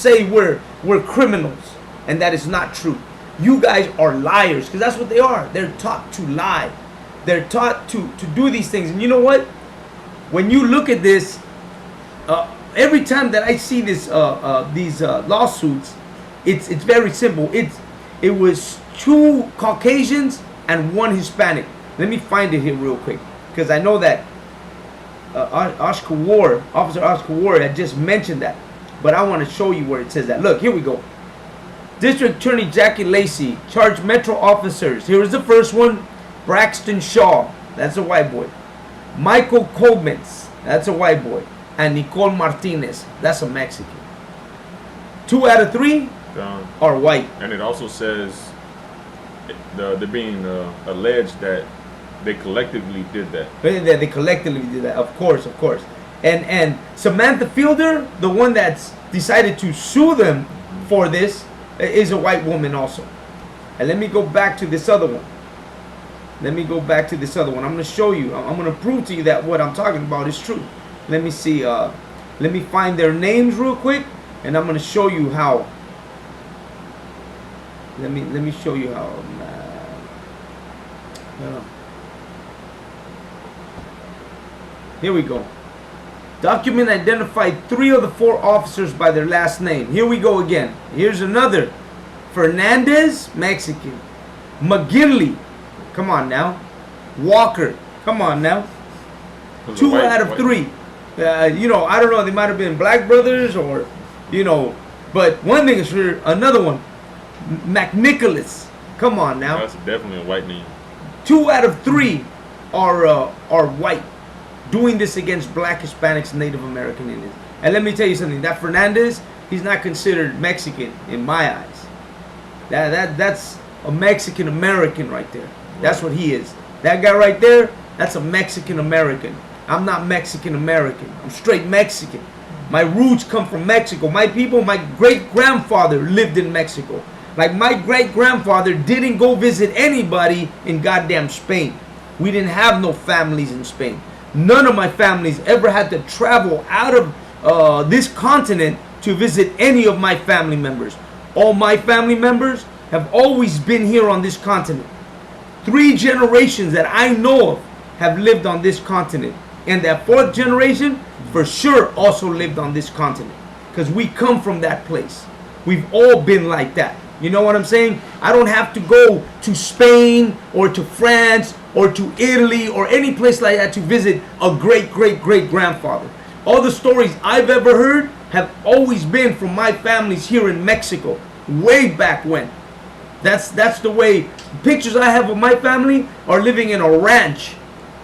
say we're criminals, and that is not true. You guys are liars, because that's what they are. They're taught to lie. They're taught to do these things. And you know what? When you look at this, every time that I see this these lawsuits, it's very simple. It was 2 Caucasians and 1 Hispanic. Let me find it here real quick, because I know that Officer Oscar Ward had just mentioned that, but I want to show you where it says that. Look, here we go. District Attorney Jackie Lacey charged Metro officers. Here's the first one. Braxton Shaw, that's a white boy. Michael Colmans, that's a white boy. And Nicole Martinez, that's a Mexican. 2 out of 3 are white. And it also says they're being alleged that they collectively did that. They collectively did that, of course. And Samantha Fielder, the one that's decided to sue them for this, is a white woman also. And let me go back to this other one. I'm going to show you. I'm going to prove to you that what I'm talking about is true. Let me see. Let me find their names real quick, and I'm going to show you how. Let me show you how. Here we go. Document identified 3 of the 4 officers by their last name. Here we go again. Here's another. Fernandez, Mexican. McGinley, come on now. Walker, come on now. 2 out of 3. You know, I don't know. They might have been black brothers, or, you know. But one thing is sure. Another one, McNicholas. Come on now. That's definitely a white name. 2 out of 3 are white, doing this against black, Hispanics, Native American Indians. And let me tell you something. That Fernandez, he's not considered Mexican in my eyes. That's a Mexican American right there. That's what he is. That guy right there, that's a Mexican American. I'm not Mexican American. I'm straight Mexican. My roots come from Mexico. My people, my great-grandfather lived in Mexico. Like, my great-grandfather didn't go visit anybody in goddamn Spain. We didn't have no families in Spain. None of my families ever had to travel out of this continent to visit any of my family members. All my family members have always been here on this continent. 3 generations that I know of have lived on this continent. And that 4th generation, for sure, also lived on this continent. Because we come from that place. We've all been like that. You know what I'm saying? I don't have to go to Spain or to France or to Italy or any place like that to visit a great-great-great-grandfather. All the stories I've ever heard have always been from my families here in Mexico, way back when. That's the way. Pictures I have of my family are living in a ranch.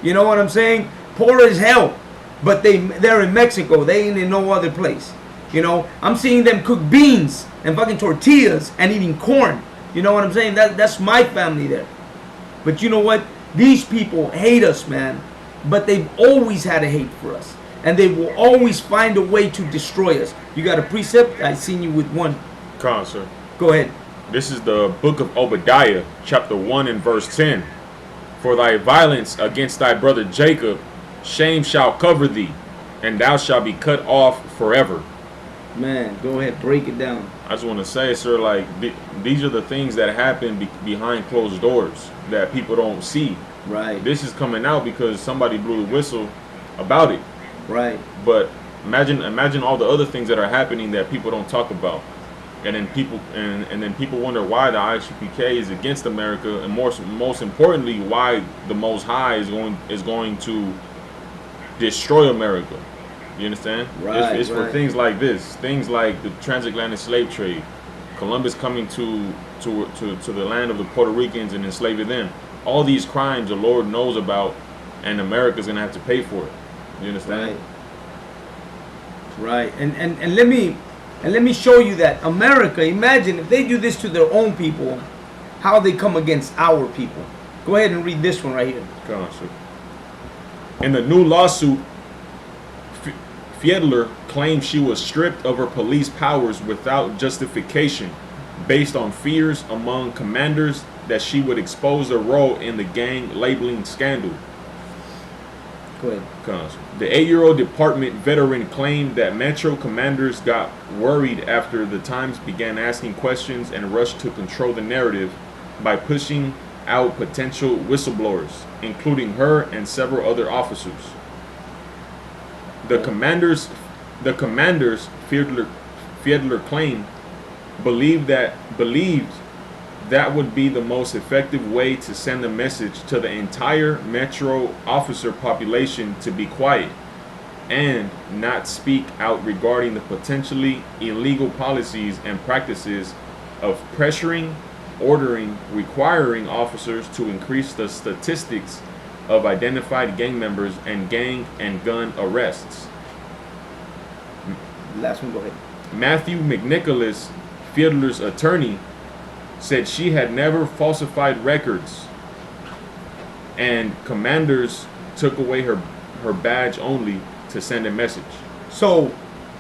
You know what I'm saying? Poor as hell, but they're in Mexico. They ain't in no other place. You know, I'm seeing them cook beans and fucking tortillas and eating corn. You know what I'm saying? That's my family there. But you know what? These people hate us, man. But they've always had a hate for us. And they will always find a way to destroy us. You got a precept? I seen you with one. Come on, sir. Go ahead. This is the book of Obadiah, chapter 1 and verse 10. For thy violence against thy brother Jacob, shame shall cover thee, and thou shalt be cut off forever. Man, go ahead, break it down. I just want to say, sir, like, these are the things that happen behind closed doors that people don't see. Right. This is coming out because somebody blew the whistle about it. Right. But imagine all the other things that are happening that people don't talk about. And then people wonder why the I.S.U.P.K is against America, and most importantly, why the Most High is going to destroy America. You understand? Right. It's for things like this, things like the transatlantic slave trade, Columbus coming to the land of the Puerto Ricans and enslaving them. All these crimes the Lord knows about, and America's gonna have to pay for it. You understand? Right. And let me show you that America, imagine if they do this to their own people, how they come against our people. Go ahead and read this one right here. Come on, sir. In the new lawsuit, Fiedler claimed she was stripped of her police powers without justification, based on fears among commanders that she would expose their role in the gang labeling scandal. Go ahead. The 8-year-old department veteran claimed that Metro commanders got worried after the Times began asking questions and rushed to control the narrative by pushing out potential whistleblowers, including her and several other officers. The commanders, Fiedler claimed, believed that would be the most effective way to send a message to the entire Metro officer population to be quiet and not speak out regarding the potentially illegal policies and practices of pressuring, ordering, requiring officers to increase the statistics of identified gang members and gang and gun arrests. Last one, go ahead. Matthew McNicholas, Fiedler's attorney, said she had never falsified records, and commanders took away her badge only to send a message. So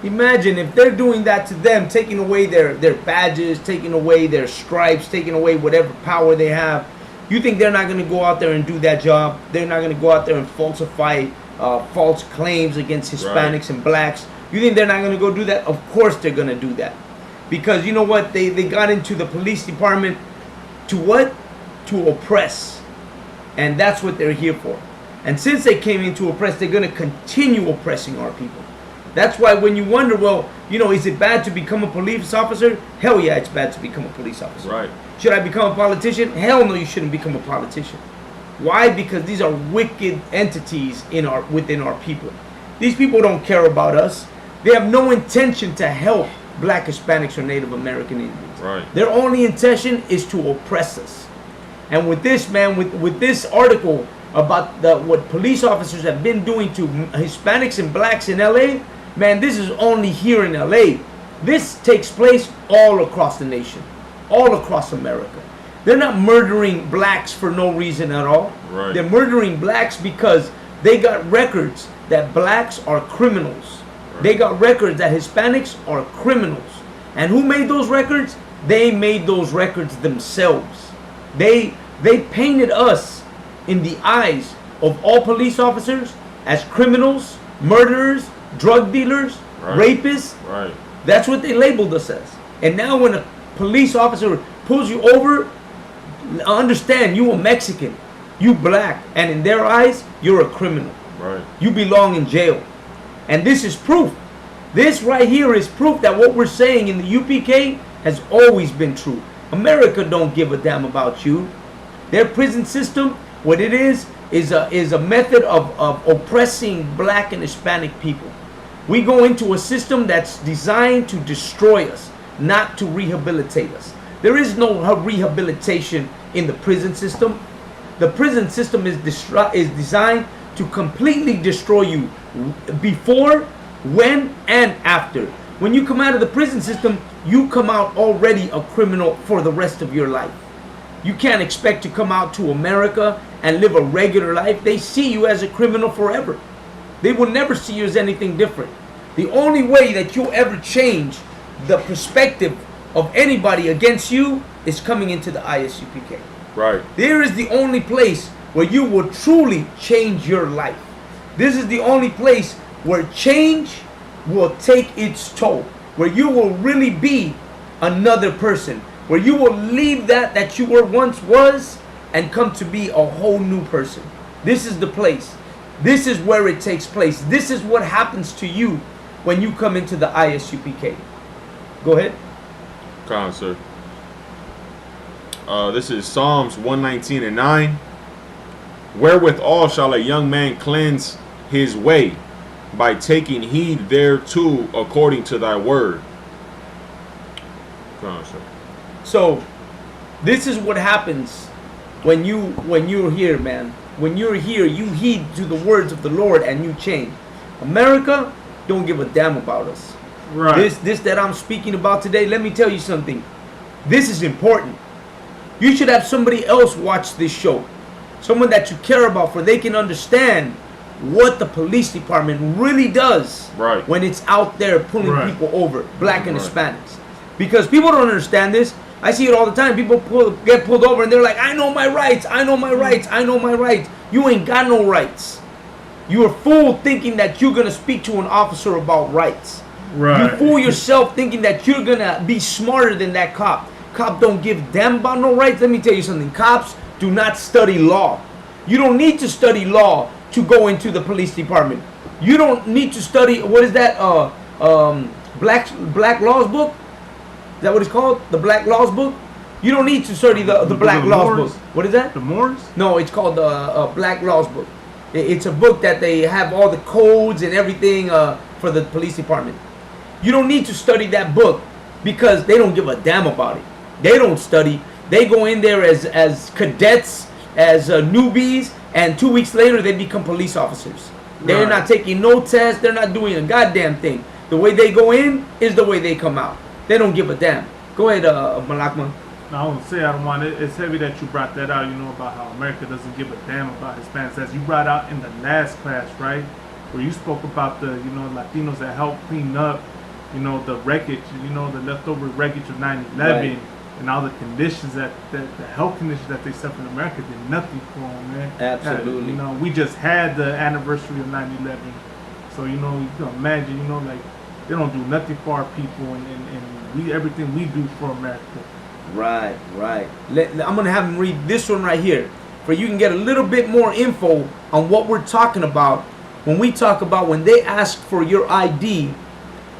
imagine if they're doing that to them, taking away their badges, taking away their stripes, taking away whatever power they have. You think they're not going to go out there and do that job? They're not going to go out there and falsify false claims against Hispanics and blacks? You think they're not going to go do that? Of course they're going to do that. Because you know what? They got into the police department to what? To oppress. And that's what they're here for. And since they came in to oppress, they're going to continue oppressing our people. That's why when you wonder, well, you know, is it bad to become a police officer? Hell yeah, it's bad to become a police officer. Right. Should I become a politician? Hell no, you shouldn't become a politician. Why? Because these are wicked entities within our people. These people don't care about us. They have no intention to help Black, Hispanics, or Native American Indians. Right. Their only intention is to oppress us. And with this, man, with this article about what police officers have been doing to Hispanics and blacks in LA, man, this is only here in LA. This takes place all across the nation, all across America. They're not murdering blacks for no reason at all. Right. They're murdering blacks because they got records that blacks are criminals. They got records that Hispanics are criminals. And who made those records? They made those records themselves. They painted us in the eyes of all police officers as criminals, murderers, drug dealers, rapists. Right. That's what they labeled us as. And now when a police officer pulls you over, understand you a Mexican, you black, and in their eyes, you're a criminal. Right. You belong in jail. And this is proof. This right here is proof that what we're saying in the UPK has always been true. America don't give a damn about you. Their prison system, what it is a method of oppressing black and Hispanic people. We go into a system that's designed to destroy us, not to rehabilitate us. There is no rehabilitation in the prison system. The prison system is designed to completely destroy you before, when, and after. When you come out of the prison system, you come out already a criminal for the rest of your life. You can't expect to come out to America and live a regular life. They see you as a criminal forever. They will never see you as anything different. The only way that you'll ever change the perspective of anybody against you is coming into the ISUPK. Right. There is the only place where you will truly change your life. This is the only place where change will take its toll, where you will really be another person, where you will leave that you were once was and come to be a whole new person. This is the place. This is where it takes place. This is what happens to you when you come into the ISUPK. Go ahead. Come on, sir. This is Psalms 119:9. Wherewithal shall a young man cleanse his way? By taking heed thereto according to thy word. Come on, sir. So, this is what happens when you're here, man. When you're here, you heed to the words of the Lord and you change. America don't give a damn about us. Right. This that I'm speaking about today, let me tell you something. This is important. You should have somebody else watch this show. Someone that you care about, for they can understand what the police department really does when it's out there pulling people over, black and Hispanics. Because people don't understand this. I see it all the time. People get pulled over and they're like, I know my rights, I know my rights, I know my rights. You ain't got no rights. You are fooled thinking that you're gonna speak to an officer about rights. Right. You fool yourself thinking that you're gonna be smarter than that cop. Cop don't give a damn about no rights. Let me tell you something. Cops do not study law. You don't need to study law to go into the police department. You don't need to study, what is that? Black Laws book? Is that what it's called? The Black Laws book? You don't need to study the Black Laws book. What is that? The Moors? No, it's called the Black Laws book. It's a book that they have all the codes and everything for the police department. You don't need to study that book because they don't give a damn about it. They don't study. They go in there as cadets, as newbies, and 2 weeks later they become police officers. They're Right. not taking no tests. They're not doing a goddamn thing. The way they go in is the way they come out. They don't give a damn. Go ahead, Malakma. No, I want to say I don't want it. It's heavy that you brought that out, you know, about how America doesn't give a damn about Hispanics. As you brought out in the last class, right? Where you spoke about the, you know, Latinos that helped clean up, you know, the wreckage, you know, the leftover wreckage of 9/11 Right. and all the conditions the health conditions that they suffer in America did nothing for them, man. Absolutely. You know, we just had the anniversary of 9/11. So, you know, you can imagine, you know, like, they don't do nothing for our people and we, everything we do for America. Right. I'm going to have him read this one right here for you can get a little bit more info on what we're talking about when we talk about when they ask for your ID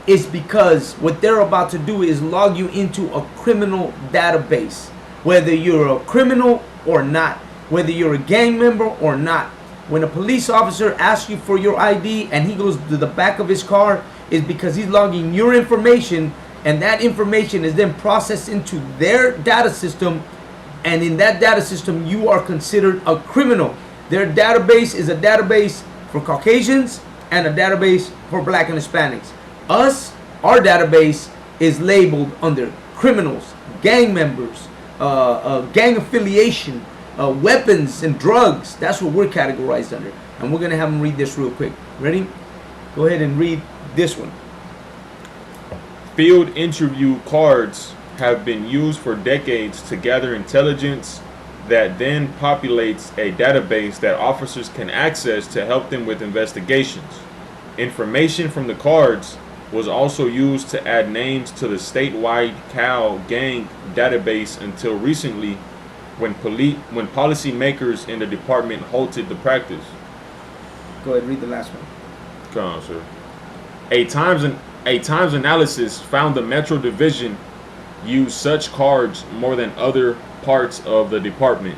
is because what they're about to do is log you into a criminal database, whether you're a criminal or not, whether you're a gang member or not. When a police officer asks you for your ID and he goes to the back of his car is because he's logging your information, and that information is then processed into their data system, and in that data system you are considered a criminal. Their database is a database for Caucasians and a database for Black and Hispanics. Our database is labeled under criminals, gang members, gang affiliation, weapons and drugs. That's what we're categorized under. And we're going to have them read this real quick. Ready? Go ahead and read this one. Field interview cards have been used for decades to gather intelligence that then populates a database that officers can access to help them with investigations. Information from the cards was also used to add names to the statewide Cal gang database until recently when policymakers in the department halted the practice. Go ahead, read the last one. Come on, sir. A Times analysis found the Metro Division used such cards more than other parts of the department,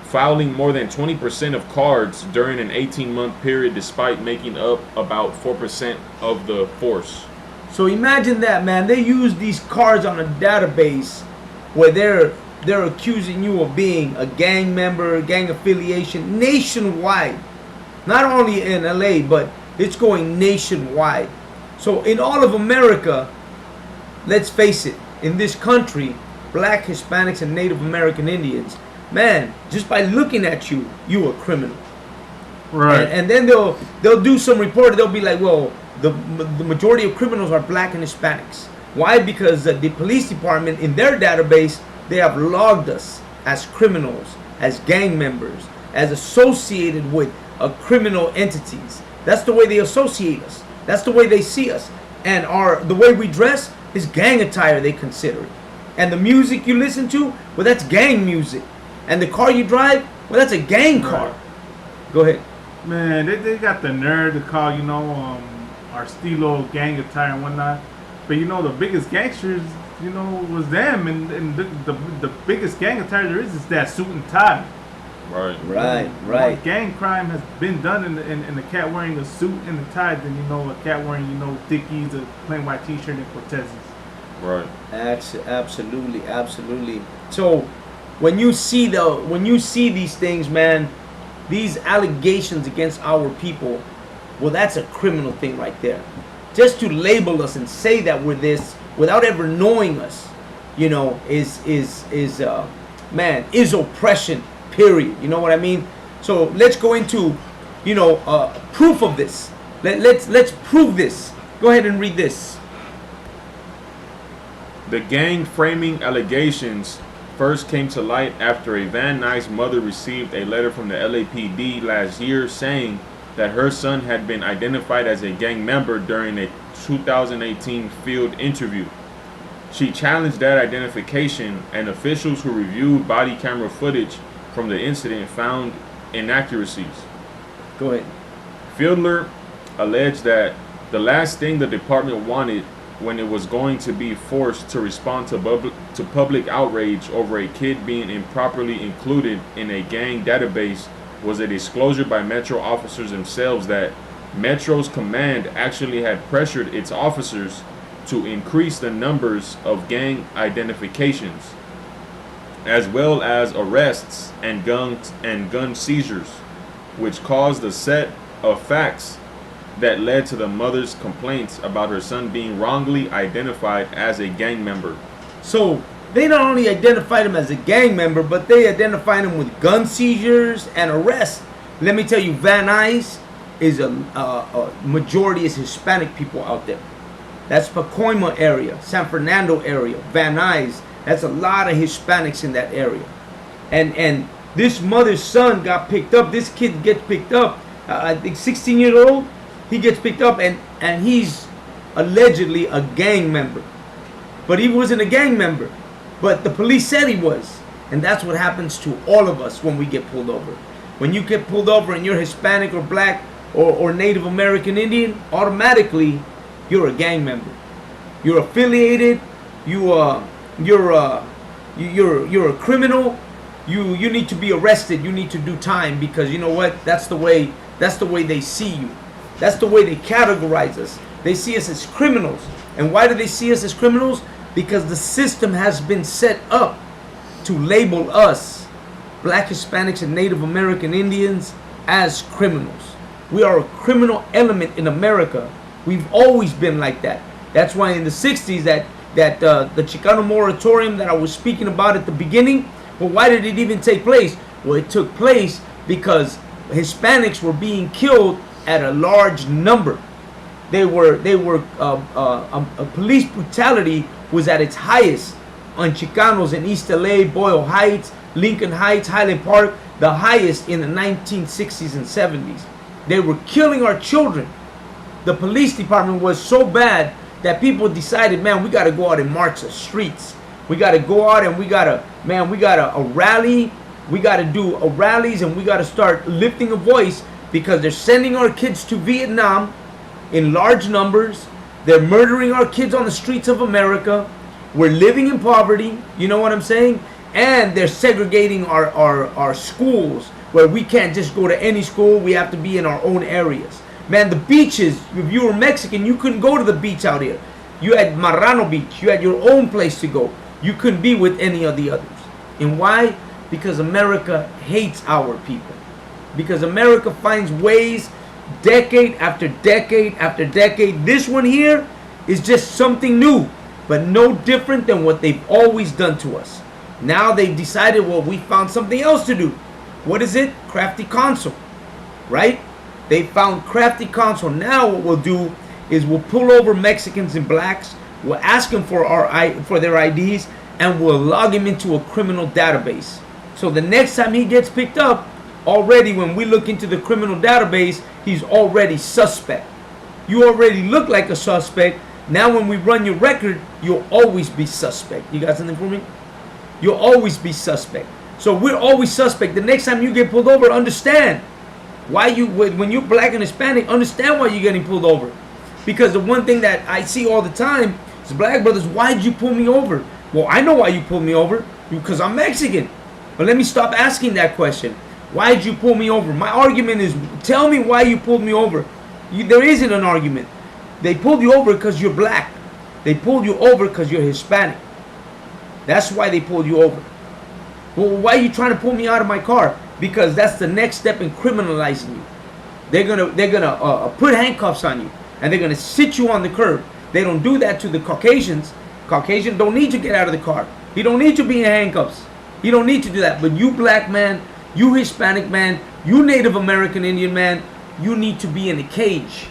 filing more than 20% of cards during an 18-month period despite making up about 4% of the force. So imagine that, man. They use these cards on a database where they're accusing you of being a gang member, gang affiliation, nationwide. Not only in LA, but it's going nationwide. So in all of America, let's face it, in this country, Black, Hispanics, and Native American Indians, man, just by looking at you, you a criminal. Right. And then they'll do some report. They'll be like, well, the majority of criminals are Black and Hispanics. Why? Because the police department in their database, they have logged us as criminals, as gang members, as associated with criminal entities. That's the way they associate us. That's the way they see us. And the way we dress is gang attire, they consider it. And the music you listen to, well, that's gang music. And the car you drive, well, that's a gang car. Go ahead. Man, they got the nerve to call, you know, our stilo gang attire and whatnot. But, you know, the biggest gangsters, you know, was them. And the biggest gang attire there is that suit and tie. Right. Right. Gang crime has been done in the cat wearing a suit and a tie than, you know, a cat wearing, you know, Dickies, a plain white t-shirt and Cortezes. Right. Absolutely. So when you see these things, man, these allegations against our people, well, that's a criminal thing right there. Just to label us and say that we're this without ever knowing us, you know, is oppression. Period. You know what I mean? So let's go into, you know, proof of this. Let's prove this. Go ahead and read this. The gang framing allegations first came to light after a Van Nuys mother received a letter from the LAPD last year saying that her son had been identified as a gang member during a 2018 field interview. She challenged that identification, and officials who reviewed body camera footage from the incident found inaccuracies. Go ahead. Fiedler alleged that the last thing the department wanted when it was going to be forced to respond to public outrage over a kid being improperly included in a gang database was a disclosure by Metro officers themselves that Metro's command actually had pressured its officers to increase the numbers of gang identifications, as well as arrests and gun seizures, which caused a set of facts that led to the mother's complaints about her son being wrongly identified as a gang member. So they not only identified him as a gang member, but they identified him with gun seizures and arrests. Let me tell you, Van Nuys is a majority is Hispanic people out there. That's Pacoima area, San Fernando area, Van Nuys. That's a lot of Hispanics in that area. And this mother's son got picked up. This kid gets picked up. I think 16-year-old. He gets picked up and he's allegedly a gang member. But he wasn't a gang member. But the police said he was. And that's what happens to all of us when we get pulled over. When you get pulled over and you're Hispanic or black or Native American Indian, automatically you're a gang member. You're affiliated. You're a criminal. You need to be arrested. You need to do time, because you know what? That's the way they see you. That's the way they categorize us. They see us as criminals. And why do they see us as criminals? Because the system has been set up to label us, black Hispanics and Native American Indians, as criminals. We are a criminal element in America. We've always been like that. That's why in the 60s that the Chicano moratorium that I was speaking about at the beginning, well, why did it even take place? Well, it took place because Hispanics were being killed at a large number. Police brutality was at its highest on Chicanos in East LA, Boyle Heights, Lincoln Heights, Highland Park, the highest in the 1960s and 70s. They were killing our children. The police department was so bad that people decided, man, we got to go out and march the streets. We got to go out and we got to rally. We got to do rallies, and we got to start lifting a voice, because they're sending our kids to Vietnam in large numbers. They're murdering our kids on the streets of America. We're living in poverty. You know what I'm saying? And they're segregating our schools, where we can't just go to any school. We have to be in our own areas. Man, the beaches, if you were Mexican, you couldn't go to the beach out here. You had Marrano Beach. You had your own place to go. You couldn't be with any of the others. And why? Because America hates our people. Because America finds ways, decade after decade after decade. This one here is just something new, but no different than what they've always done to us. Now they've decided, well, we found something else to do. What is it? Crafty console, right? They found crafty console. Now what we'll do is we'll pull over Mexicans and blacks. We'll ask them for their IDs, and we'll log him into a criminal database. So the next time he gets picked up, already when we look into the criminal database, he's already suspect. You already look like a suspect. Now when we run your record, you'll always be suspect. You got something for me? You'll always be suspect. So we're always suspect. The next time you get pulled over, understand why when you're black and Hispanic, understand why you're getting pulled over. Because the one thing that I see all the time is, black brothers, why did you pull me over? Well, I know why you pulled me over, because I'm Mexican. But let me stop asking that question. Why did you pull me over? My argument is, tell me why you pulled me over. There isn't an argument. They pulled you over because you're black. They pulled you over because you're Hispanic. That's why they pulled you over. Well, why are you trying to pull me out of my car? Because that's the next step in criminalizing you. They're gonna put handcuffs on you, and they're gonna sit you on the curb. They don't do that to the Caucasians. Caucasian don't need to get out of the car. He don't need to be in handcuffs. He don't need to do that. But you black man, you Hispanic man, you Native American Indian man, you need to be in a cage.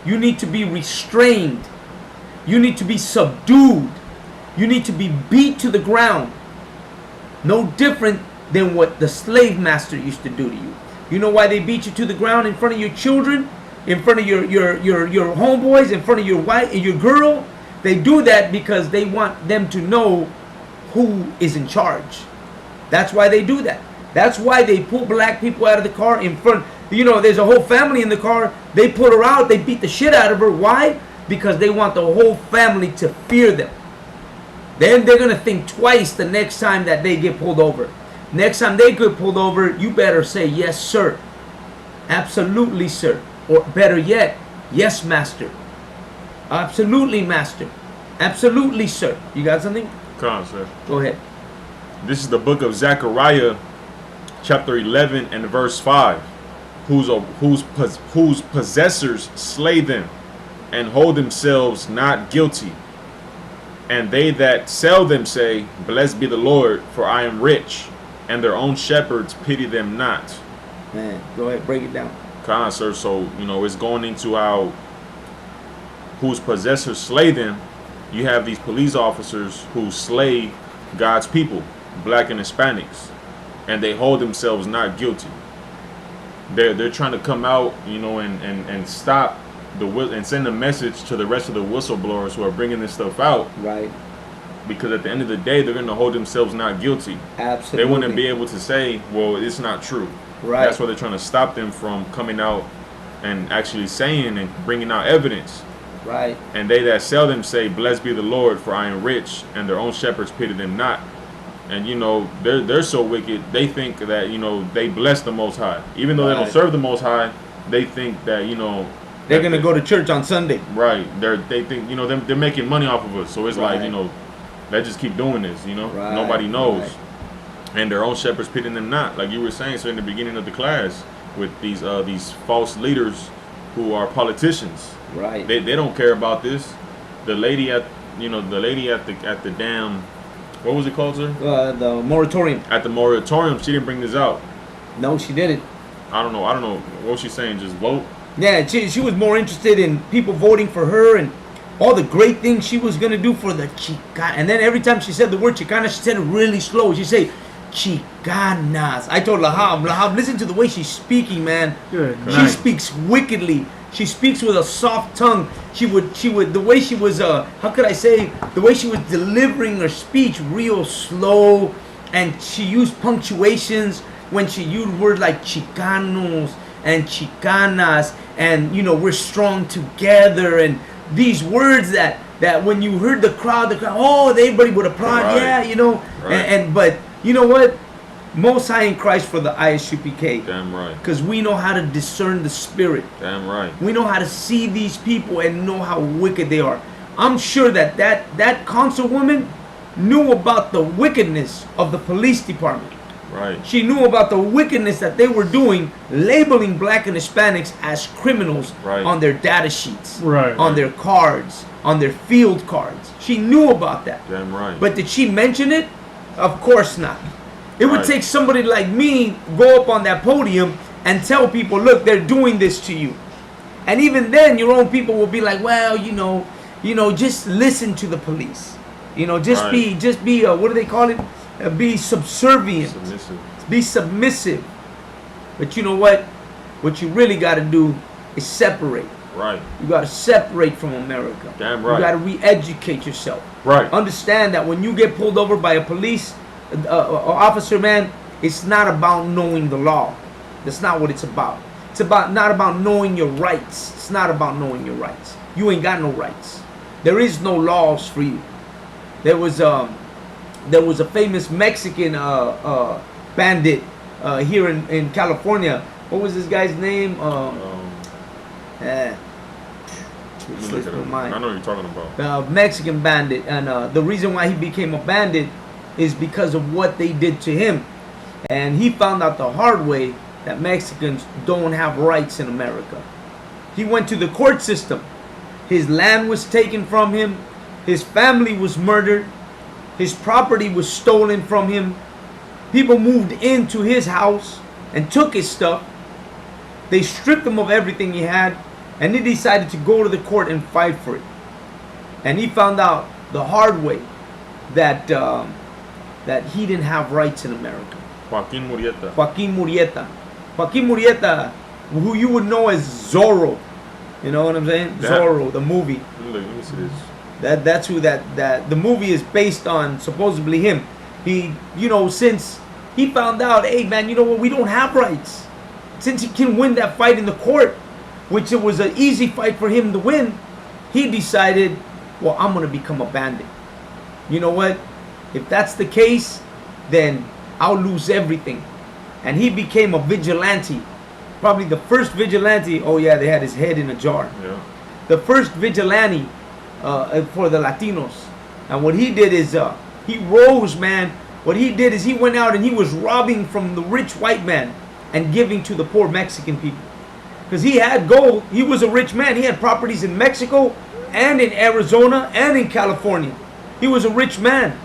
You need to be restrained. You need to be subdued. You need to be beat to the ground. No different than what the slave master used to do to you. You know why they beat you to the ground in front of your children, in front of your homeboys, in front of your wife and your girl? They do that because they want them to know who is in charge. That's why they do that. That's why they pull black people out of the car in front. You know, there's a whole family in the car. They pull her out. They beat the shit out of her. Why? Because they want the whole family to fear them. Then they're going to think twice the next time that they get pulled over. Next time they get pulled over, you better say, yes, sir. Absolutely, sir. Or better yet, yes, master. Absolutely, master. Absolutely, sir. You got something? Come on, sir. Go ahead. This is the book of Zechariah, chapter 11 and verse 5. Whose possessors slay them and hold themselves not guilty. And they that sell them say, blessed be the Lord, for I am rich. And their own shepherds pity them not. Man, go ahead, break it down. Come on, sir. So, you know, it's going into how whose possessors slay them. You have these police officers who slay God's people, black and Hispanics, and they hold themselves not guilty. They're trying to come out, you know, and stop and send a message to the rest of the whistleblowers who are bringing this stuff out. Right. Because at the end of the day, they're going to hold themselves not guilty. Absolutely. They wouldn't be able to say, well, it's not true. Right. That's why they're trying to stop them from coming out and actually saying and bringing out evidence. Right. And they that sell them say, blessed be the Lord, for I am rich, and their own shepherds pity them not. And, you know, they're so wicked, they think that, you know, they bless the Most High. Even though they don't serve the Most High, they think that, you know, they're going to go to church on Sunday. Right. They think, you know, they're making money off of us. So it's like, you know, they just keep doing this, you know. Right. Nobody knows. And their own shepherds pitying them not. Like you were saying, so in the beginning of the class, with these false leaders who are politicians. Right. They don't care about this. The lady at the damn, what was it called, sir? The moratorium. At the moratorium, she didn't bring this out. No, she didn't. I don't know. What was she saying? Just vote? Yeah, she was more interested in people voting for her and all the great things she was going to do for the Chicana. And then every time she said the word Chicana, she said it really slow. She said, Chicanas. I told Lahab, listen to the way she's speaking, man. Good. She speaks wickedly. She speaks with a soft tongue. She would the way she was how could I say, the way she was delivering her speech real slow, and she used punctuations when she used words like Chicanos and Chicanas, and you know, we're strong together, and these words that when you heard the crowd, oh, everybody would applaud. Right. Yeah, you know. Right. But you know what? Most High in Christ for the I.S.U.P.K. Damn right. Because we know how to discern the spirit. Damn right. We know how to see these people and know how wicked they are. I'm sure that councilwoman knew about the wickedness of the police department. Right. She knew about the wickedness that they were doing, labeling black and Hispanics as criminals on their data sheets, on their cards, on their field cards. She knew about that. Damn right. But did she mention it? Of course not. It would take somebody like me go up on that podium and tell people, look, they're doing this to you. And even then, your own people will be like, well, you know, just listen to the police. You know, just be, what do they call it? Be subservient. Submissive. Be submissive. But you know what? What you really got to do is separate. Right. You got to separate from America. Damn right. You got to re-educate yourself. Right. Understand that when you get pulled over by a police officer, man, it's not about knowing the law. That's not what it's about. It's not about knowing your rights. It's not about knowing your rights. You ain't got no rights. There is no laws for you. There was a famous Mexican bandit here in California. What was this guy's name? I know what you're talking about. Mexican bandit, and the reason why he became a bandit is because of what they did to him. And he found out the hard way that Mexicans don't have rights in America. He went to the court system. His land was taken from him. His family was murdered. His property was stolen from him. People moved into his house and took his stuff. They stripped him of everything he had, and he decided to go to the court and fight for it. And he found out the hard way that he didn't have rights in America. Joaquin Murrieta. Joaquin Murrieta. Joaquin Murrieta, who you would know as Zorro. You know what I'm saying? Yeah. Zorro, the movie. Let me see this. That's who that the movie is based on, supposedly him. He, you know, since he found out, hey man, you know what, we don't have rights. Since he can win that fight in the court, which it was an easy fight for him to win, he decided, well, I'm gonna become a bandit. You know what? If that's the case, then I'll lose everything. And he became a vigilante. Probably the first vigilante. Oh yeah, they had his head in a jar. Yeah. The first vigilante for the Latinos. And what he did is he rose, man. What he did is he went out and he was robbing from the rich white man and giving to the poor Mexican people. Because he had gold. He was a rich man. He had properties in Mexico and in Arizona and in California. He was a rich man.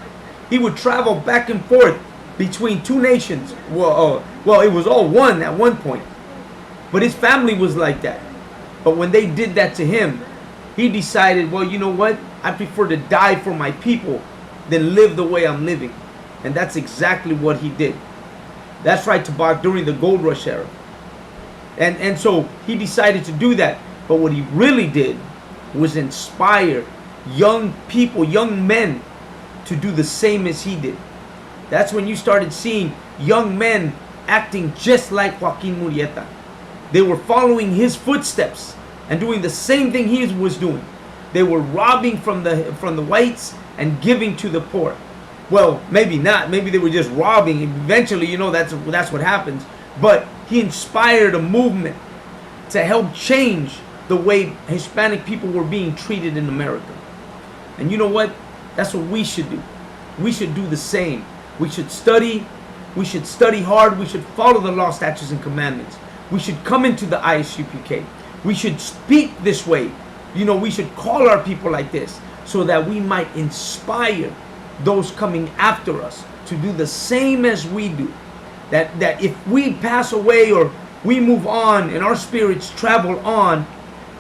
He would travel back and forth between two nations. Well, it was all one at one point. But his family was like that. But when they did that to him, he decided, well, you know what? I prefer to die for my people than live the way I'm living. And that's exactly what he did. That's right, Tabak, during the gold rush era. And so he decided to do that. But what he really did was inspire young people, young men, to do the same as he did. That's when you started seeing young men acting just like Joaquin Murrieta. They were following his footsteps and doing the same thing he was doing. They were robbing from the whites and giving to the poor. Well, maybe not. Maybe they were just robbing. Eventually, you know, that's what happens. But he inspired a movement to help change the way Hispanic people were being treated in America. And you know what? That's what we should do. We should do the same. We should study. We should study hard. We should follow the law, statutes, and commandments. We should come into the I.S.U.P.K. We should speak this way. You know, we should call our people like this so that we might inspire those coming after us to do the same as we do. That if we pass away or we move on and our spirits travel on,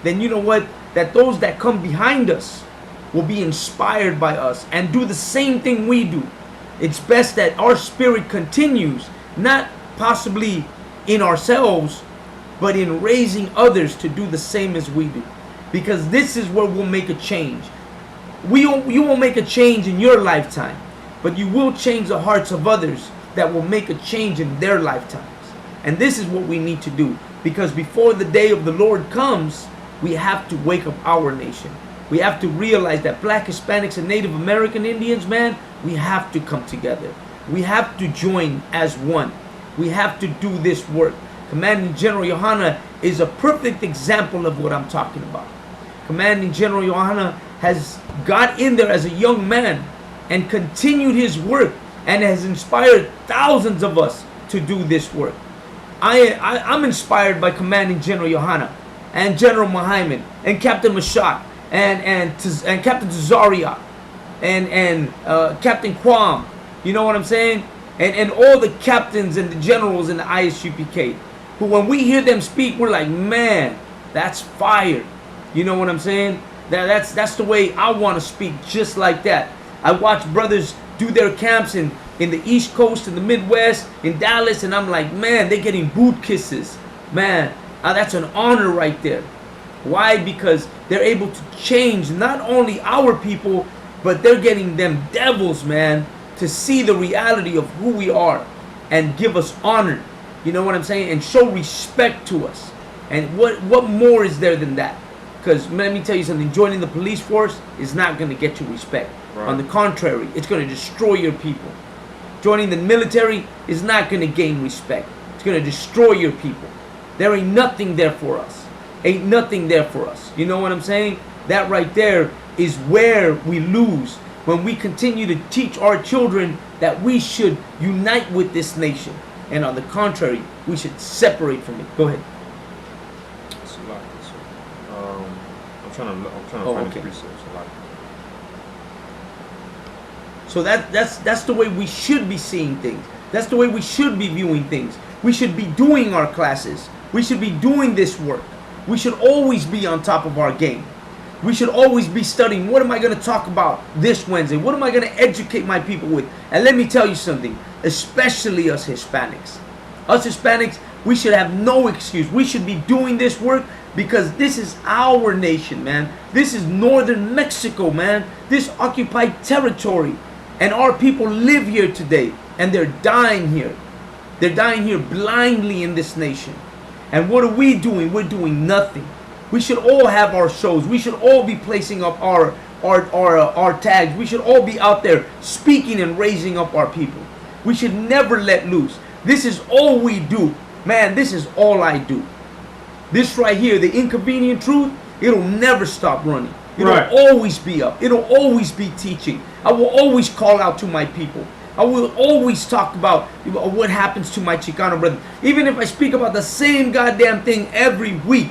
then you know what? That those that come behind us will be inspired by us and do the same thing we do. It's best that our spirit continues, not possibly in ourselves, but in raising others to do the same as we do. Because this is where we'll make a change. You won't make a change in your lifetime, but you will change the hearts of others that will make a change in their lifetimes. And this is what we need to do. Because before the day of the Lord comes, we have to wake up our nation. We have to realize that Black, Hispanics, and Native American Indians, man, we have to come together. We have to join as one. We have to do this work. Commanding General Yohanna is a perfect example of what I'm talking about. Commanding General Yohanna has got in there as a young man and continued his work and has inspired thousands of us to do this work. I'm inspired by Commanding General Yohanna and General Muhammad and Captain Mashak and Captain Tazaria and Captain Quam. You know what I'm saying? And all the captains and the generals in the I.S.U.P.K. who, when we hear them speak, we're like, man, that's fire. You know what I'm saying? That's the way I want to speak, just like that. I watch brothers do their camps in the East Coast, in the Midwest, in Dallas, and I'm like, man, they're getting boot kisses. Man, that's an honor right there. Why? Because they're able to change not only our people, but they're getting them devils, man, to see the reality of who we are and give us honor. You know what I'm saying? And show respect to us. And what more is there than that? Because let me tell you something, joining the police force is not going to get you respect. Right. On the contrary, it's going to destroy your people. Joining the military is not going to gain respect. It's going to destroy your people. There ain't nothing there for us. Ain't nothing there for us. You know what I'm saying? That right there is where we lose. When we continue to teach our children that we should unite with this nation. And on the contrary, we should separate from it. Go ahead. It's a lot. I'm trying to find the precepts. A lot. So that's the way we should be seeing things. That's the way we should be viewing things. We should be doing our classes. We should be doing this work. We should always be on top of our game. We should always be studying. What am I going to talk about this Wednesday? What am I going to educate my people with? And let me tell you something, especially us Hispanics. Us Hispanics, We should have no excuse. We should be doing this work because this is our nation, man. This is northern Mexico, man. This occupied territory. And our people live here today. And they're dying here. They're dying here blindly in this nation. And what are we doing? We're doing nothing. We should all have our shows. We should all be placing up our tags. We should all be out there speaking and raising up our people. We should never let loose. This is all we do. Man, this is all I do. This right here, the inconvenient truth, it'll never stop running. It'll always be up. It'll always be teaching. I will always call out to my people. I will always talk about what happens to my Chicano brother. Even if I speak about the same goddamn thing every week,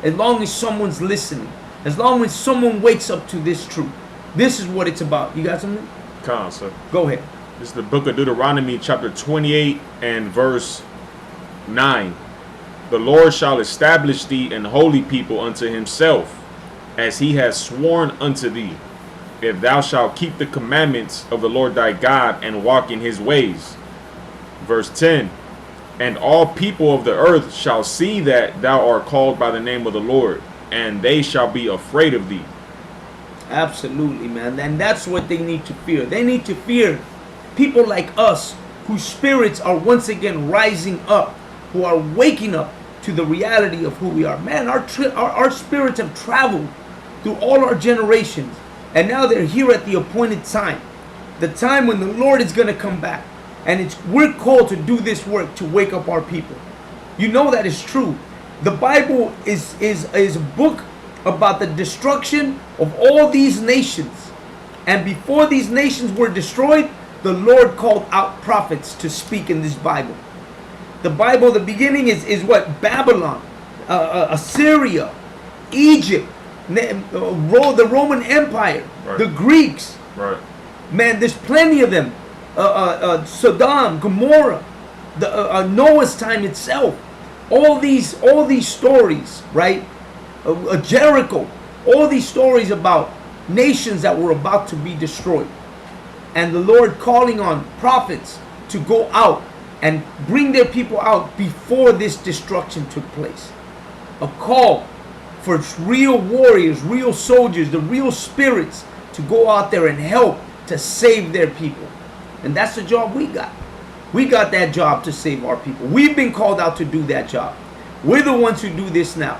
as long as someone's listening, as long as someone wakes up to this truth. This is what it's about. You got something? Come on, sir. Go ahead. This is the book of Deuteronomy, chapter 28 and verse 9. The Lord shall establish thee an holy people unto himself, as he has sworn unto thee, if thou shalt keep the commandments of the Lord thy God and walk in his ways. Verse 10. And all people of the earth shall see that thou art called by the name of the Lord, and they shall be afraid of thee. Absolutely, man. And that's what they need to fear. They need to fear people like us, whose spirits are once again rising up, who are waking up to the reality of who we are. Man, our spirits have traveled through all our generations, and now they're here at the appointed time, the time when the Lord is going to come back. And we're called to do this work, to wake up our people. You know that is true. The Bible is a book about the destruction of all these nations. And before these nations were destroyed, the Lord called out prophets to speak in this Bible. The Bible, the beginning is what? Babylon, Assyria, Egypt, the Roman Empire, the Greeks. Right. Man, there's plenty of them. Sodom, Gomorrah, Noah's time itself. All these stories, right? Jericho. All these stories about nations that were about to be destroyed. And the Lord calling on prophets to go out and bring their people out before this destruction took place. A call for real warriors, real soldiers, the real spirits to go out there and help to save their people. And that's the job we got. We got that job to save our people. We've been called out to do that job. We're the ones who do this now.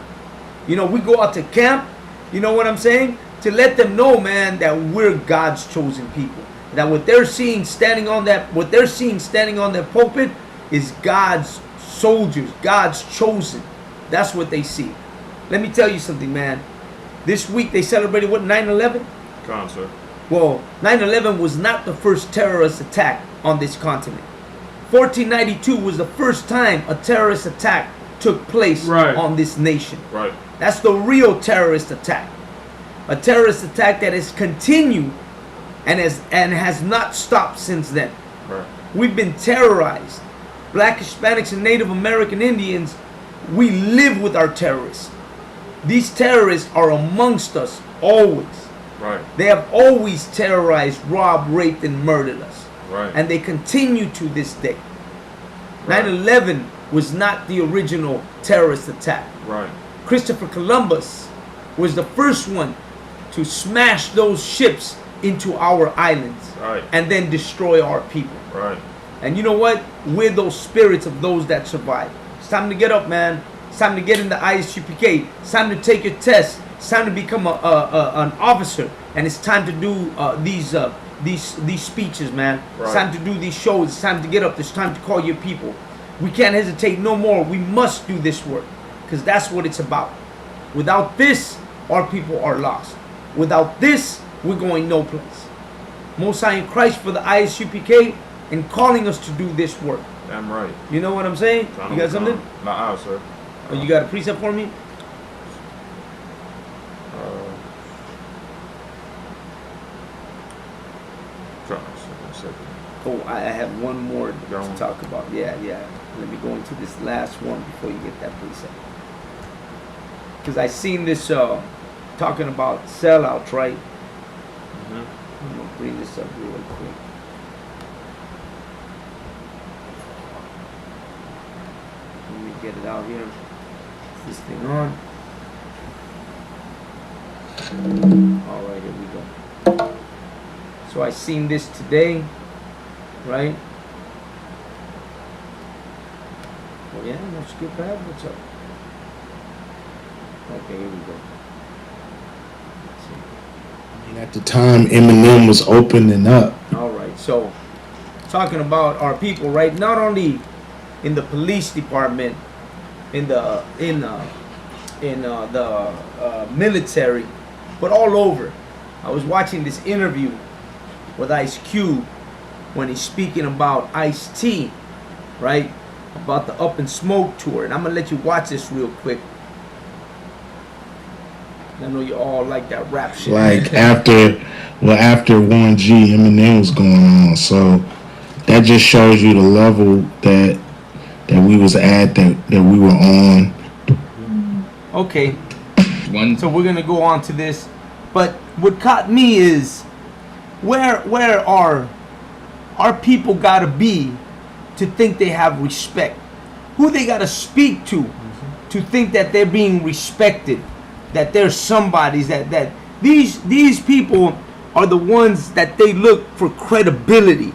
You know, we go out to camp, you know what I'm saying? To let them know, man, that we're God's chosen people. That what they're seeing standing on that pulpit is God's soldiers, God's chosen. That's what they see. Let me tell you something, man. This week they celebrated what, 9/11? Come on, sir. Well, 9/11 was not the first terrorist attack on this continent. 1492 was the first time a terrorist attack took place on this nation. Right. That's the real terrorist attack. A terrorist attack that has continued and has not stopped since then. Right. We've been terrorized. Black, Hispanics, and Native American Indians, we live with our terrorists. These terrorists are amongst us always. Right. They have always terrorized, robbed, raped, and murdered us. Right. And they continue to this day. Right. 9/11 was not the original terrorist attack. Right. Christopher Columbus was the first one to smash those ships into our islands. Right. And then destroy our people. Right. And you know what? We're those spirits of those that survive. It's time to get up, man. It's time to get in the ISUPK. It's time to take your test. It's time to become an officer. And it's time to do these speeches, man. Right. It's time to do these shows. It's time to get up. It's time to call your people. We can't hesitate no more. We must do this work. Because that's what it's about. Without this, our people are lost. Without this, we're going no place. Most High in Christ for the ISUPK and calling us to do this work. Damn right. You know what I'm saying? You got something? Nah, sir. Oh, you got a precept for me? Oh, I have one more to talk about. Yeah. Let me go into this last one before you get that precept. Because I seen this talking about sellouts, right? I'm going to bring this up real quick. Let me get it out here. Is this thing on? All right, here we go. So I seen this today, right? Oh yeah, no skip pad. What's up? Okay, here we go. At the time, Eminem was opening up. All right, so talking about our people, right? Not only in the police department, in the military, but all over. I was watching this interview with Ice-Cube when he's speaking about Ice-T, right? About the Up in Smoke tour, and I'm gonna let you watch this real quick. I know you all like that rap shit. Like after Warren G, Eminem was going on, so that just shows you the level that we was at, that we were on. Okay, so we're gonna go on to this, but what caught me is where our people gotta be to think they have respect. Who they gotta speak to think that they're being respected, that they're somebodies, that these people are the ones that they look for credibility.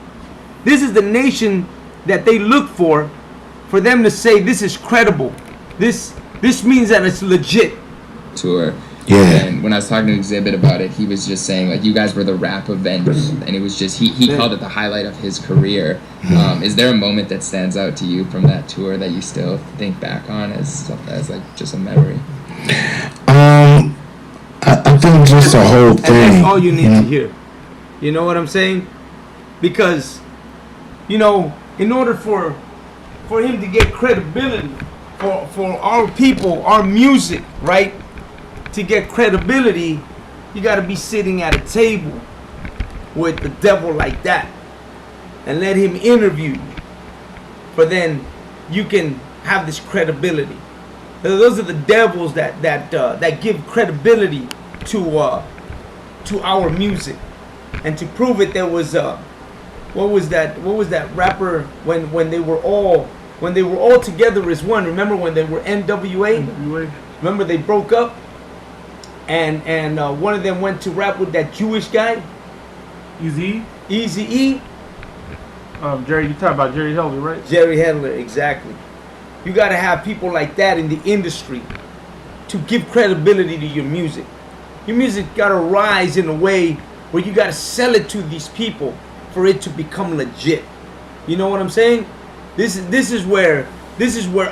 This is the nation that they look for them to say this is credible. This means that it's legit. Tour. Yeah. And when I was talking to Exhibit about it, he was just saying like you guys were the rap Avengers, and it was just he called it the highlight of his career. Is there a moment that stands out to you from that tour that you still think back on as like just a memory? I think just the whole thing. And that's all you need to hear. You know what I'm saying? Because, you know, in order for him to get credibility, for our people, our music, right? To get credibility, you got to be sitting at a table with the devil like that and let him interview you. For then you can have this credibility. Those are the devils that give credibility to our music. And to prove it, there was what was that rapper when they were all together as one? Remember when they were NWA? Remember they broke up, and one of them went to rap with that Jewish guy, Eazy-E. Jerry, you talking about Jerry Heller, right? Jerry Heller, exactly. You got to have people like that in the industry to give credibility to your music. Your music got to rise in a way where you got to sell it to these people for it to become legit. You know what I'm saying? This is where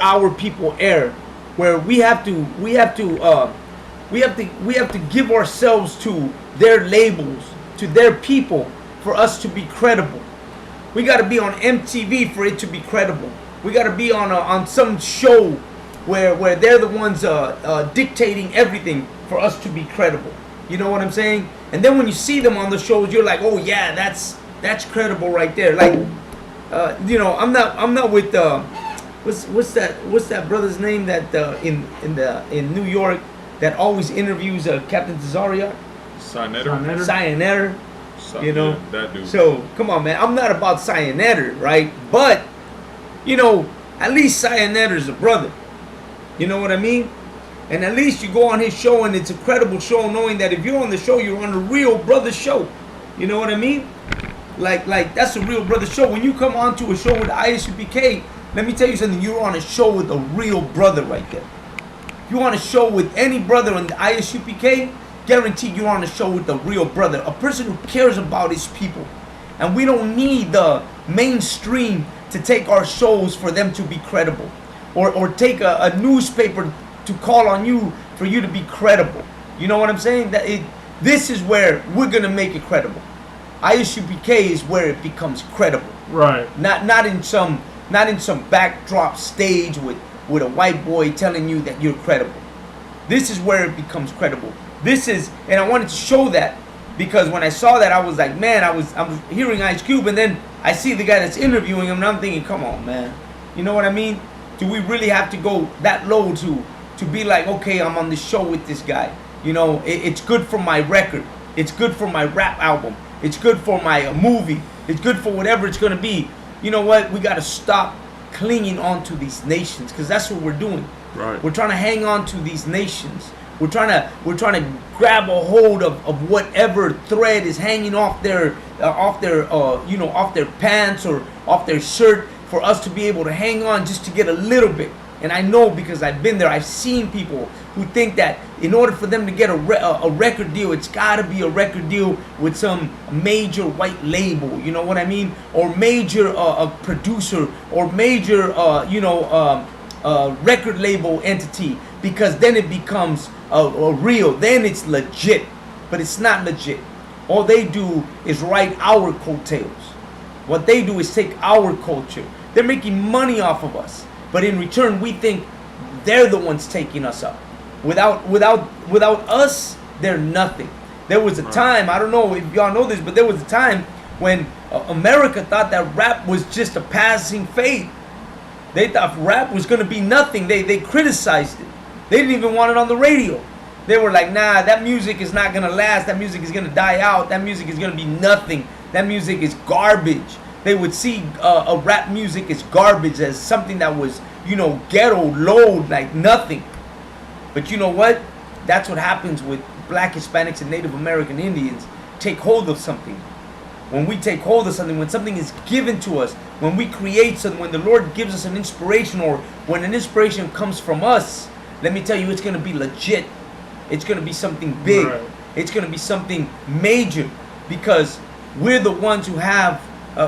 our people err, where we have to give ourselves to their labels, to their people, for us to be credible. We got to be on MTV for it to be credible. We got to be on some show where they're the ones dictating everything for us to be credible. You know what I'm saying? And then when you see them on the shows, you're like, oh yeah, that's credible right there. Like, you know, I'm not with what's that brother's name that in New York that always interviews Captain Tazariak? Cyanetter. You know, yeah, that dude. So come on, man. I'm not about Cyanetter, right? But you know, at least Cyanetter's a brother. You know what I mean? And at least you go on his show and it's a credible show, knowing that if you're on the show, you're on a real brother show. You know what I mean? Like that's a real brother show. When you come on to a show with I.S.U.P.K, let me tell you something. You're on a show with a real brother right there. If you're on a show with any brother on the I.S.U.P.K, guaranteed you're on a show with a real brother, a person who cares about his people. And we don't need the mainstream to take our shows for them to be credible, or take a newspaper to call on you for you to be credible. You know what I'm saying? This is where we're gonna make it credible. I.S.U.P.K is where it becomes credible. Right. Not in some backdrop stage with a white boy telling you that you're credible. This is where it becomes credible. And I wanted to show that because when I saw that, I was like, man, I was hearing Ice Cube, and then I see the guy that's interviewing him, and I'm thinking, come on, man. You know what I mean? Do we really have to go that low to be like, okay, I'm on the show with this guy? You know, it's good for my record. It's good for my rap album. It's good for my movie. It's good for whatever it's going to be. You know what? We got to stop clinging on to these nations, because that's what we're doing. Right. We're trying to hang on to these nations. We're trying to grab a hold of whatever thread is hanging off their off their pants or off their shirt, for us to be able to hang on just to get a little bit. And I know, because I've been there, I've seen people who think that in order for them to get a record deal, it's got to be a record deal with some major white label, you know what I mean? Or major producer, or major, record label entity, because then it becomes a real, then it's legit. But it's not legit. All they do is ride our coattails. What they do is take our culture. They're making money off of us. But in return, we think they're the ones taking us up. Without us, they're nothing. There was a time, I don't know if y'all know this, but there was a time when America thought that rap was just a passing fad. They thought rap was going to be nothing. They criticized it. They didn't even want it on the radio. They were like, nah, that music is not going to last. That music is going to die out. That music is going to be nothing. That music is garbage. They would see a rap music as garbage, as something that was, ghetto, low, like nothing. But you know what? That's what happens with Black Hispanics and Native American Indians. Take hold of something. When we take hold of something, when something is given to us, when we create something, when the Lord gives us an inspiration, or when an inspiration comes from us, let me tell you, it's going to be legit. It's going to be something big. Right. It's going to be something major, because we're the ones who have,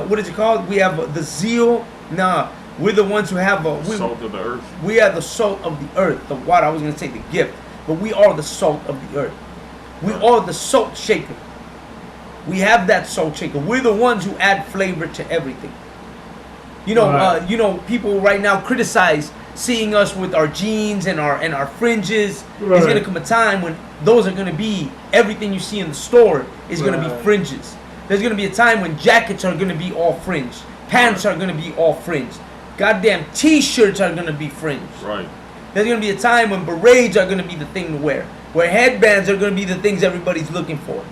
what is it called? We have the zeal. Nah, we're the ones who have salt of the earth. We are the salt of the earth, the water. I was going to say the gift, but we are the salt of the earth. We are the salt shaker. We have that salt shaker. We're the ones who add flavor to everything. People right now criticize seeing us with our jeans and our fringes. Right. There's gonna come a time when those are gonna be everything you see in the store is gonna be fringes. There's gonna be a time when jackets are gonna be all fringe, pants are gonna be all fringe, goddamn t-shirts are gonna be fringe. Right. There's gonna be a time when berets are gonna be the thing to wear, where headbands are gonna be the things everybody's looking for.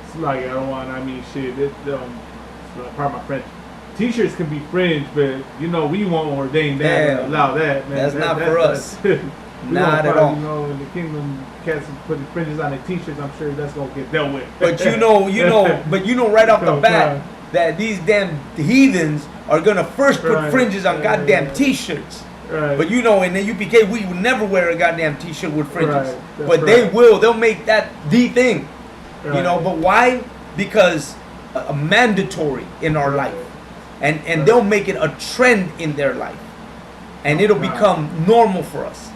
It's like, shit. Pardon my French. T-shirts can be fringe, but we won't ordain that and allow that, man. That's not for us. Not at all. In the kingdom, cats putting fringes on their T-shirts. I'm sure that's gonna get dealt with. But right off the bat that these damn heathens are gonna first put fringes on goddamn T-shirts. Right. But in the UPK, we would never wear a goddamn T-shirt with fringes. Right. But they will. They'll make that the thing. Right. But why? Because a mandatory in our life. And they'll make it a trend in their life. And it'll become normal for us.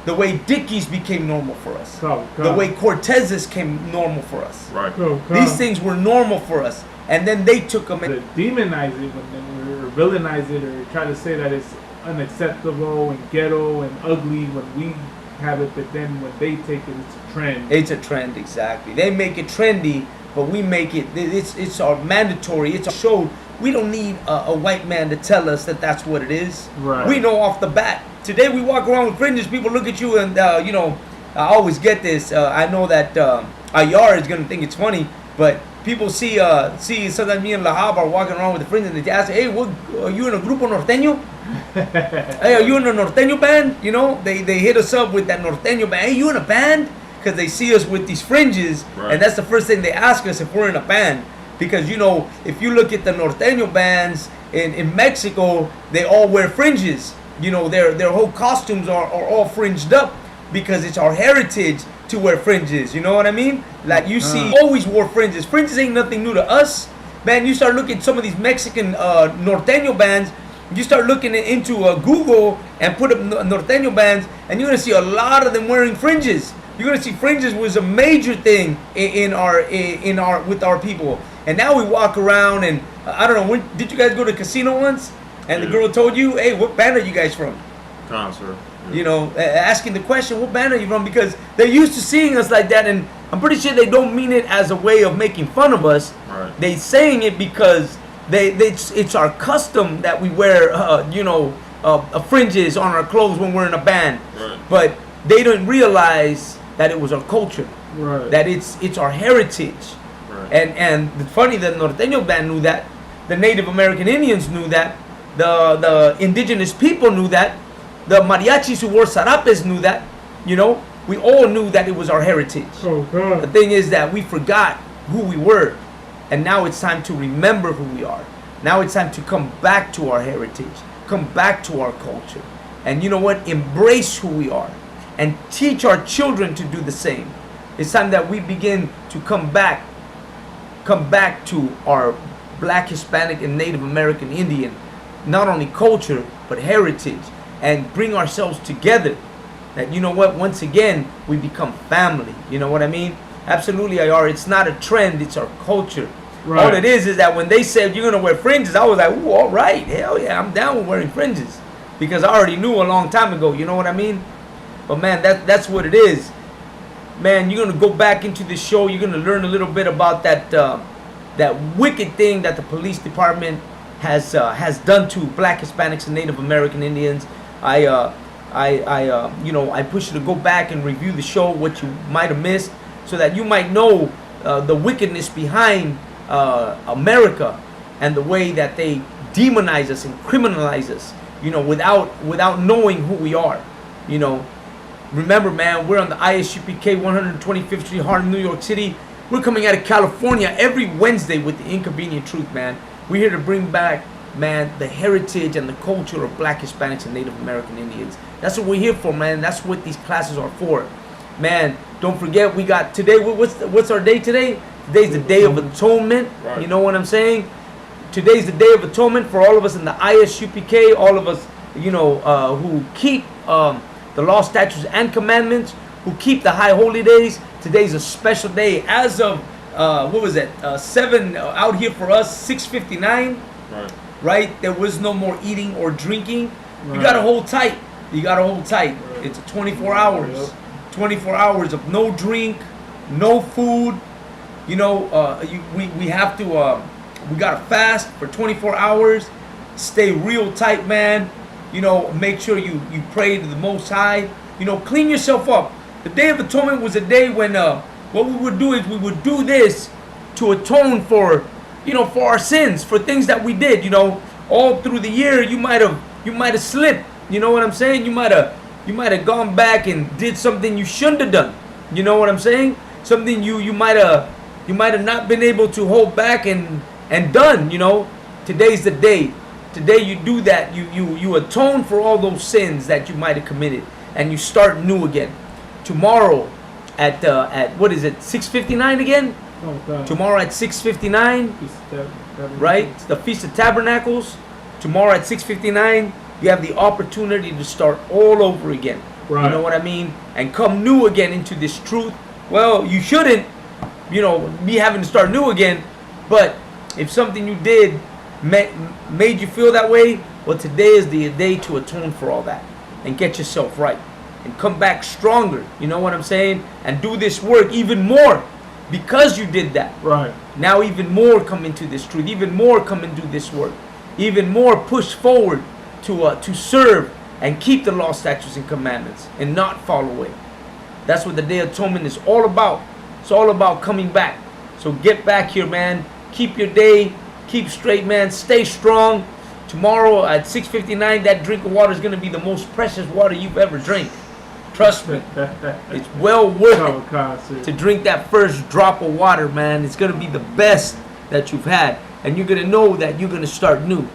The way Dickies became normal for us. The way Cortezes came normal for us. Right. These things were normal for us. And then they took them and demonize it or villainize it, or try to say that it's unacceptable and ghetto and ugly when we have it, but then when they take it, it's a trend. It's a trend, exactly. They make it trendy, but we make it, it's our mandatory, it's a show. We don't need a white man to tell us that that's what it is. Right. We know off the bat. Today we walk around with fringes, people look at you and, I always get this. I know that Ayar is going to think it's funny, but people see sometimes me and Lahab are walking around with the fringes and they ask, hey, what, are you in a grupo norteño? Hey, are you in a norteño band? They hit us up with that norteño band. Hey, you in a band? Because they see us with these fringes, and that's the first thing they ask us if we're in a band. Because if you look at the norteño bands in Mexico, they all wear fringes. Their whole costumes are all fringed up because it's our heritage to wear fringes. You know what I mean? Like you see, always wore fringes. Fringes ain't nothing new to us, man. You start looking at some of these Mexican norteño bands. You start looking into Google and put up norteño bands, and you're gonna see a lot of them wearing fringes. You're gonna see fringes was a major thing in our with our people. And now we walk around and I don't know. Did you guys go to a casino once? And the girl told you, "Hey, what band are you guys from?" Concert. Yeah. Asking the question, "What band are you from?" Because they're used to seeing us like that, and I'm pretty sure they don't mean it as a way of making fun of us. Right. They saying it because it's our custom that we wear, fringes on our clothes when we're in a band. Right. But they didn't realize that it was our culture. Right. That it's our heritage. Right. And the funny, the norteño band knew that, the Native American Indians knew that, The indigenous people knew that. The mariachis who wore sarapes knew that. You know, we all knew that it was our heritage. Oh God. The thing is that we forgot who we were, and now it's time to remember who we are. Now it's time to come back to our heritage, come back to our culture, and you know what? Embrace who we are, and teach our children to do the same. It's time that we begin to come back to our Black, Hispanic, and Native American Indian, not only culture but heritage, and bring ourselves together. That, you know what, once again we become family. You know what I mean? Absolutely, IR. It's not a trend, it's our culture. Right. All it is that when they said you're gonna wear fringes, I was like, ooh, all right, hell yeah, I'm down with wearing fringes, because I already knew a long time ago. You know what I mean? But man, that's what it is. Man, you're gonna go back into the show. You're gonna learn a little bit about that wicked thing that the police department has done to Black, Hispanics, and Native American Indians. I push you to go back and review the show, what you might have missed, so that you might know the wickedness behind America and the way that they demonize us and criminalize us. You know, without knowing who we are. You know, remember, man, we're on the I.S.U.P.K. 125th Street, Harlem, New York City. We're coming out of California every Wednesday with the Inconvenient Truth, man. We're here to bring back, man, the heritage and the culture of Black, Hispanics, and Native American Indians. That's what we're here for, man. That's what these classes are for. Man, don't forget, we got today, what's our day today? Today's the Day of Atonement. Right. You know what I'm saying? Today's the Day of Atonement for all of us in the I.S.U.P.K., all of us, you know, who keep the law, statutes, and commandments, who keep the high holy days. Today's a special day. As of, 7 out here for us, 6:59. Right. Right? There was no more eating or drinking. You Right. gotta hold tight. You gotta hold tight. Right. It's 24 hours. Yep. 24 hours of no drink, no food. You know, we have to, we gotta fast for 24 hours. Stay real tight, man. You know, make sure you pray to the Most High. You know, clean yourself up. The Day of Atonement was a day when what we would do is we would do this to atone for, you know, for our sins, for things that we did. You know, all through the year you might have slipped. You know what I'm saying? You might have gone back and did something you shouldn't have done. You know what I'm saying? Something you might have not been able to hold back and done. You know, today's the day. Today you do that. You atone for all those sins that you might have committed, and you start new again. Tomorrow at what is it, 6:59 again? Oh God. Tomorrow at 6:59, right? It's the Feast of Tabernacles. Tomorrow at 6:59, you have the opportunity to start all over again. Right. You know what I mean? And come new again into this truth. Well, you shouldn't, you know, be having to start new again. But if something you did made you feel that way, well, today is the day to atone for all that and get yourself right and come back stronger. You know what I'm saying? And do this work even more because you did that. Right. Now even more come into this truth. Even more come and do this work. Even more push forward to serve and keep the law, statutes, and commandments and not fall away. That's what the Day of Atonement is all about. It's all about coming back. So get back here, man. Keep your day. Keep straight, man. Stay strong. Tomorrow at 6:59, that drink of water is going to be the most precious water you've ever drank. Trust me. It's well worth it to drink that first drop of water, man. It's going to be the best that you've had. And you're going to know that you're going to start new.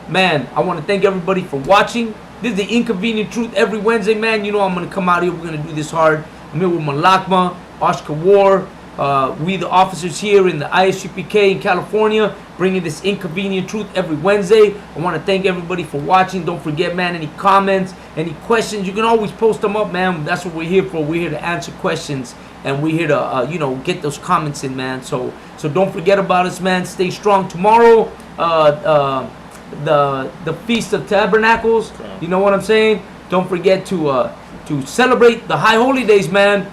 Man, I want to thank everybody for watching. This is the Inconvenient Truth every Wednesday, man. You know I'm going to come out here. We're going to do this hard. I'm here with Malakma, Oscar War, we the officers here in the I.S.U.P.K. in California, bringing this Inconvenient Truth every Wednesday. I want to thank everybody for watching. Don't forget, man, any comments, any questions, you can always post them up, man. That's what we're here for. We're here to answer questions, and we're here to, you know, get those comments in, man. So don't forget about us, man. Stay strong. Tomorrow, the Feast of Tabernacles. You know what I'm saying? Don't forget to celebrate the high holy days, man.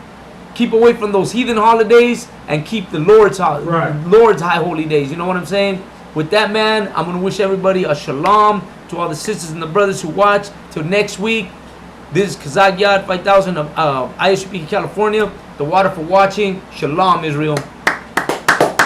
Keep away from those heathen holidays and keep the Lord's high holy days. You know what I'm saying? With that, man, I'm going to wish everybody a shalom to all the sisters and the brothers who watch. Till next week, this is Kazak Yad 5000 of I.S.U.P.K. California. The water for watching. Shalom, Israel.